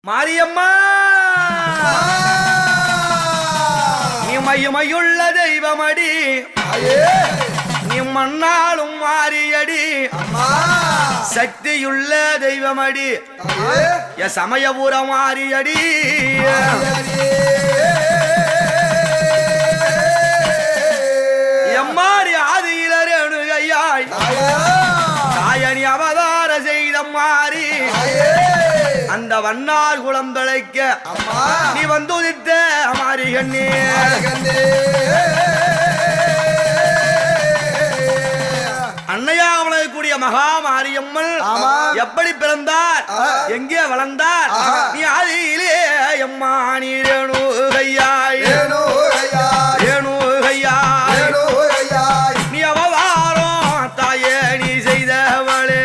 மாரியம்மா நீ மையுள்ள தெய்வமடி நீ மண்ணாலும் மாறியடி சக்தியுள்ள தெய்வமடி என் சமயபுர மாறியடி எம்மாடி ஆதியில ரேணுகையாய் தாயணி அவதார செய்த மாறி அந்த வண்ணார் குளம் தழைக்க நீ வந்து உதித்த மாறி கண்ணே அன்னையாவளை கூடிய மகா மாரியம்மன் எப்படி பிறந்தார் எங்கே வளர்ந்தார் நீ ஆதியிலே எம்மா நீ ரேணுகையாய் நீ அவதாரம் தாயே நீ செய்தவளே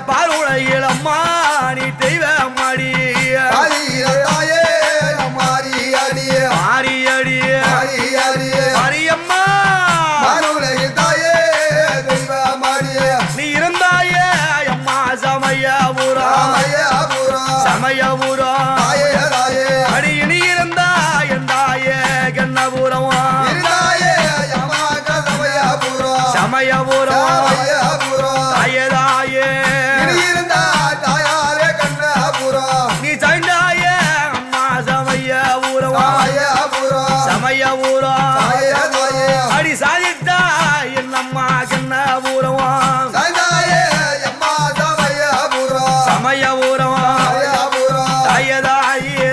பாருளையில் அம்மா நீ தெய்வ மாடி மாரியம்மா நீ இருந்தாயே அம்மா சமயபுரம் அடி நீ இருந்தா எந்தாய கண்ணபுரம் சமயபுரம் தாயே நீ சாய்ந்தாய அம்மா சமயபுரம் அடி சாதித்தா என்னம்மா கண்ணபுரம் சமயபுரம் தாயே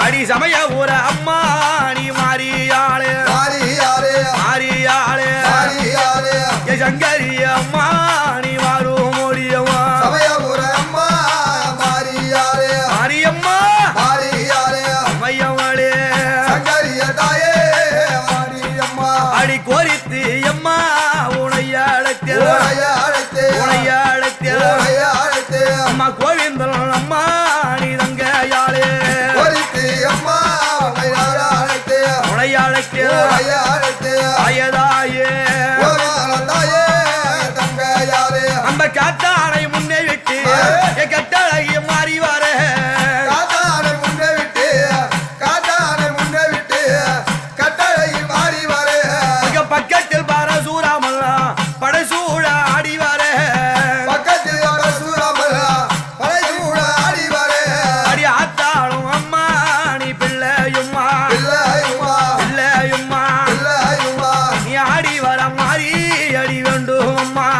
அடி சமயபுர அம்மா நீ மாறியாளே சங்கரி அம்மா நீ மாறும் மொழியம்மா மாரியம்மா மையவளே அடி கோரித்து அம்மா உனையாளத்தே அம்மா கோவிந்தன் அம்மா நீ தங்கையாளே உனையாளத்தே தாயே நம்ம காத்தானை முன்னே விட்டு கட்டழகி மாறி வர பக்கத்தில் பரசூராமல்லா படைசூழ ஆடி வர அடி ஆத்தாளும் அம்மா நீ பிள்ளையும்மா நீ ஆடி வர மாறி அடி வேண்டும் அம்மா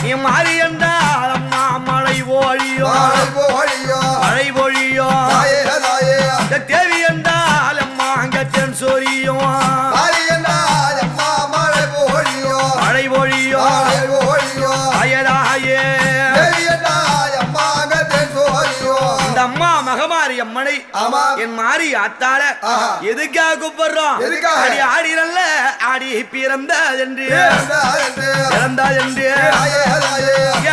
நீ மாறி என்றால் அம்மா மழை பொழியோ தேவி என்றால் அம்மா அங்கத்தன் சொரியும் மழை பொழியோ தாயே இந்த அம்மா மகமாரி அம்மனை என் மாறி ஆத்தால எதுக்காக கூப்பிடுறோம் அடி ஆடி நல்ல ஆடி பிறந்ததென்று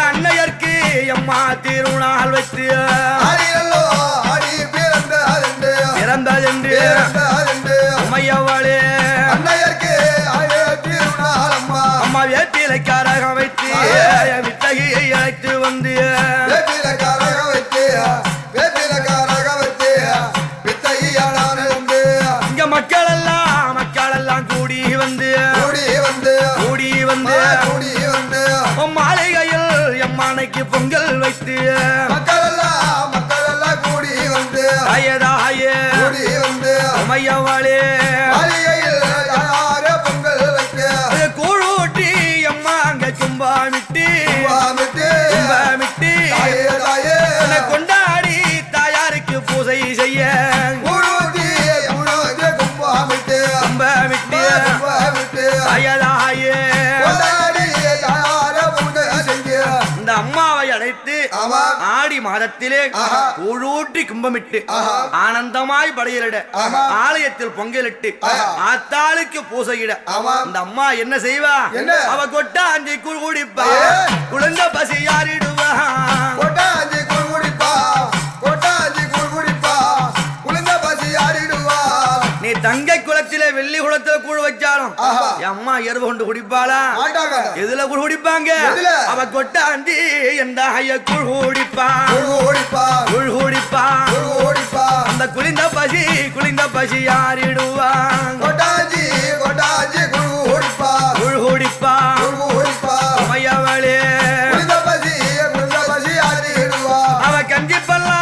அன்னையர்க்கு எம்மா திருநாள் வைத்து பிறந்ததென்று உமையவளே அம்மா வேப்பிலைக்காரகம் வைத்து வித்தகையை அழைத்து வந்து இங்க மக்கள் எல்லாம் கூடி வந்து வந்து மாளிகையில் எம்மானைக்கு பொங்கல் வைத்து மக்கள் எல்லாம் கூடி வந்து தாயே உமையவாளே பொங்கல் வைக்க கூழூட்டி எம்மா அங்க கும்பாமிட்டு கொண்டாடி தாயாருக்கு பூஜை செய்ய கும்பாமிட்டு தாயே இந்த அம்மாவை அழைத்து ஆடி மாதத்திலே கூழூட்டி கும்பமிட்டு ஆனந்தமாய் படையலிட ஆலயத்தில் பொங்கலிட்டு ஆத்தாளுக்கு பூசையிட இந்த அம்மா என்ன செய்வா அவ கொட்டாஞ்சி கூழ் குடிப்பா குழந்த பசி யாரிடுவா நீ தங்கை குளத்திலே வெள்ளி குளத்துல கூழ் வச்சாலும் அம்மா எருவு கொண்டு குடிப்பாளா எதுல கூழ் குடிப்பாங்க அவ கொட்டாண்டி எந்த ஐய கூழ் குடிப்பா அந்த குளிந்த பசி யாரிடுவா கூழ் குடிப்பா மையவளே அவ கஞ்சி பல்லா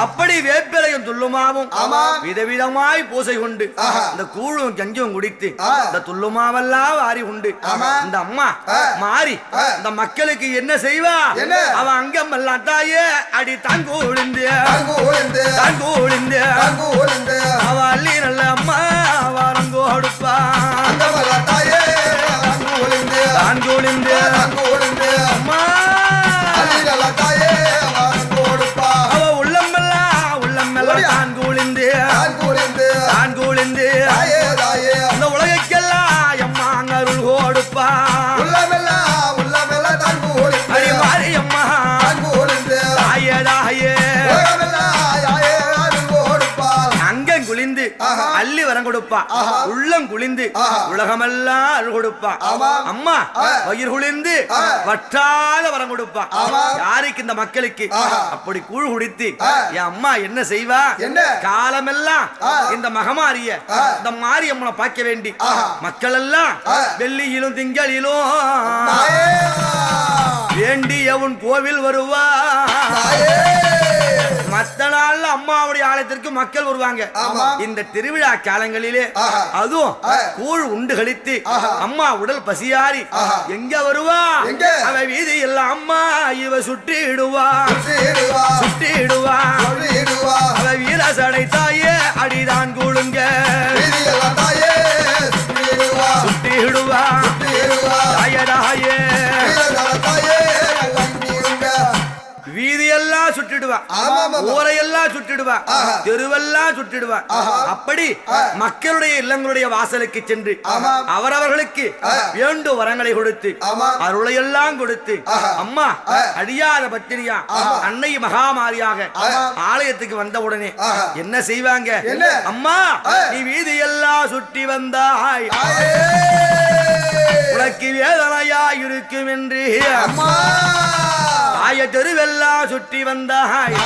அப்படி வேப்பிலையும் துள்ளுமாவும் விதவிதமாய் பூசை கொண்டு இந்த கூழும் கஞ்சும் குடித்து இந்த துள்ளுமாவெல்லாம் வாரி உண்டு இந்த அம்மா மாறி இந்த மக்களுக்கு என்ன செய்வா அவ அங்கம் எல்லாம் தாயே அடி தாங்கூழிந்து அவ அள்ளி நல்ல அம்மா வாரங்கோ அடுப்பா தாங்கூழிந்து அம்மா இந்த உலகெல்லாம் எம்மாங்க அருள் கொடுப்பா அடி மாரியம்மா தாயே அங்கம் குளிந்து அள்ளி வரம் கொடுப்பா உள்ளம் குளிந்து உலகமெல்லாம் அருள் கொடுப்பா அம்மா வயிறு குளிந்து வற்றாத வரம் கொடுப்பா யாருக்கு இந்த மக்களுக்கு அப்படி கூழ் குடித்து என் அம்மா என்ன செய்வா காலமெல்லாம் இந்த மகமாரிய இந்த மாரியம்மனை பார்க்க வேண்டி மக்கள் எல்லாம் வெள்ளியிலும் திங்களிலும் வேண்டியவன் கோவில் வருவா மத்த நாள்ல அம்மாவுடைய ஆலயத்திற்கு மக்கள் வருவாங்க இந்த திருவிழா காலங்களிலே அதுவும் கூழ் உண்டு கழித்து அம்மா உடல் பசியாரி எங்க வருவா அவ வீதி எல்லாம் அம்மா இவ சுட்டிடுவா அவ வீரசடை தாயே அடிதான் கூழுங்க சுட்டிடுவா தாயே வீதியெல்லாம் சுட்டிடுவா ஊரையெல்லாம் சுட்டிடுவா தெருவெல்லாம் சுட்டிடுவா அப்படி மக்களுடைய இல்லங்களுடைய வாசலுக்கு சென்று அவரவர்களுக்கு வேண்டும் வரங்களை கொடுத்து அருளையெல்லாம் கொடுத்து அம்மா அடியாத பத்திரியா அன்னை மகாமாரியாக ஆலயத்துக்கு வந்தவுடனே என்ன செய்வாங்க அம்மா நீ வீதியெல்லாம் சுற்றி வந்தாய் உனக்கு வேதனையா இருக்கும் என்று ஆய தெருவெல்லாம் சுற்றி வந்தாய்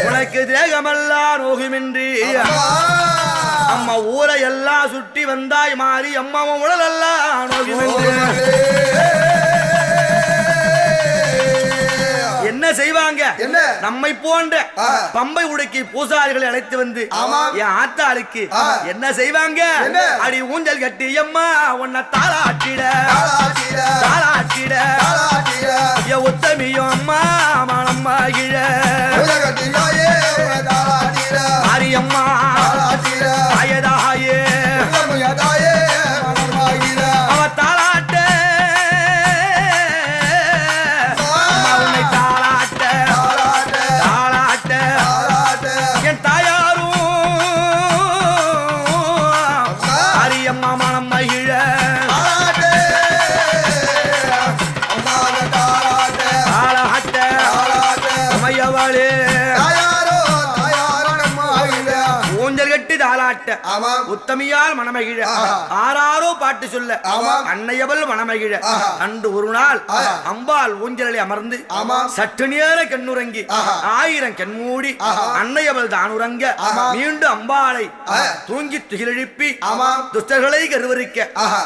உனக்கு தேகமெல்லாம் நோகுமின்றி அம்மா ஊரை எல்லாம் சுற்றி வந்தாய் மாறி அம்மா உடல் எல்லாம் நோகுமின்றி என்ன செய்வாங்க நம்மை போன்ற பம்பை உடைக்கி பூசாரிகளை அழைத்து வந்து என் ஆத்தாளுக்கு என்ன செய்வாங்க அடி ஊஞ்சல் கட்டி அம்மா உன்னை தாளாட்டிட உத்தமியும் அம்மா மனம்மா கிழ மாரியம்மா தாயே அவ தாளாட்ட உத்தமியால் மணமகிழ ஆறாரோ பாட்டு சொல்ல அன்னையவள் மணமகிழ அன்று ஒரு நாள் அம்பாள் ஊஞ்சலில் அமர்ந்து சற்று நேர கண்ணுறங்கி 1000 கண்மூடி அன்னையவள் தான் உறங்க மீண்டும் அம்பாளை தூங்கி துகிலெழுப்பி துஷ்டர்களை கருவறிக்க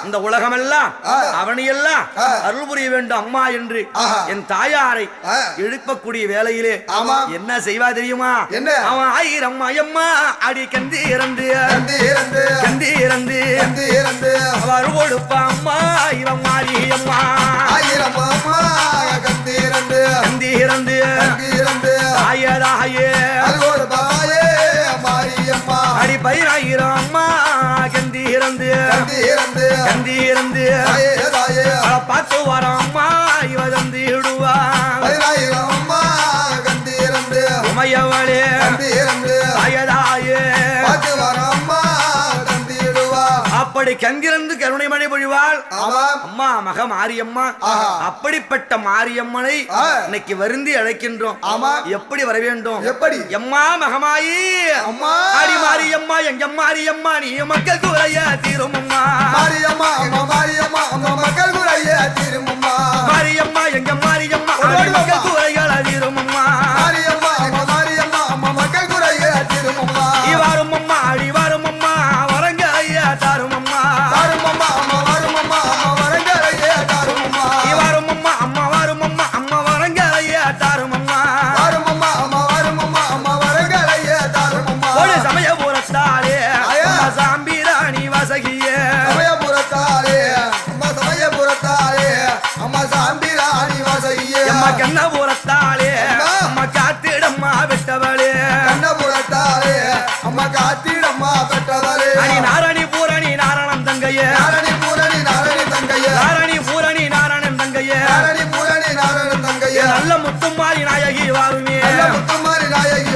இந்த உலகமெல்லாம் அவனையெல்லாம் அருள் புரிய வேண்டும் அம்மா என்று என் தாயாரை எழுப்பக்கூடிய வேளையிலே என்ன செய்வா தெரியுமா? அவன் 1000 அம்மா அடி கந்தி இறந்து அவர் கொடுப்பா அம்மா இவன் மாறி அம்மா 1000 அம்மா கந்தி இறந்து தாயே அடி 10000 அம்மா கந்தி இறந்து பார்த்து வர அம்மா இவ தந்தி இடுவா உமையவளே தாயே அப்படி கங்கிருந்து கருணை மழை பொழிவாள் அம்மா மக மாரியம்மா. அப்படிப்பட்ட மாரியம்மனை இன்னைக்கு வருந்தி அழைக்கின்றோம். எப்படி வர வேண்டும்? எப்படி? எம்மா மகமாயி அடி மாரியம்மா எங்க மாரியம்மா நீ மக்கள் குறைய தீரும் அம்மா மாரியம்மா மக்கள் குறைய தீரும் அம்மா மாரியம்மா எங்க மாரியம்மா மக்கள் குறைகள் தீரும் அம்மா மாரியம்மா மக்கள் குறைய தீரும் அம்மா இவாரும் அம்மா அடி வாரும் அம்மா வரங்க ஐயா தாரும் அம்மா வரும் அம்மா வரங்க ஐயா தாரும் அம்மா இவாரும் அம்மா அம்மா வாரும் அம்மா அம்மா வரங்க ஐயா தாரும் அம்மா வரும் அம்மா வரங்க ஐயா தாரும் அம்மா ஒரு சமயபுரத்தாலே அம்மா சாம்பிராணி வாசகியே சமயபுரத்தாலே அம்மா சாம்பிராணி வாசகியே அம்மா கண்ணபுரத்தாலே அம்மா காத்திடம்மா விட்டவளே கண்ணபுரத்தாலே அம்மா காத்திடம்மா பெற்றவளே அடி நாரணி பூரணி நாரணம் தங்கையே நாரணி பூரணி தங்கையே நாரணி பூரணி நாரணம் தங்கையே நாரணி பூரணி தங்கையே நல்ல முத்துமாரி நாயகி வாருமே நல்ல முத்துமாரி நாயகி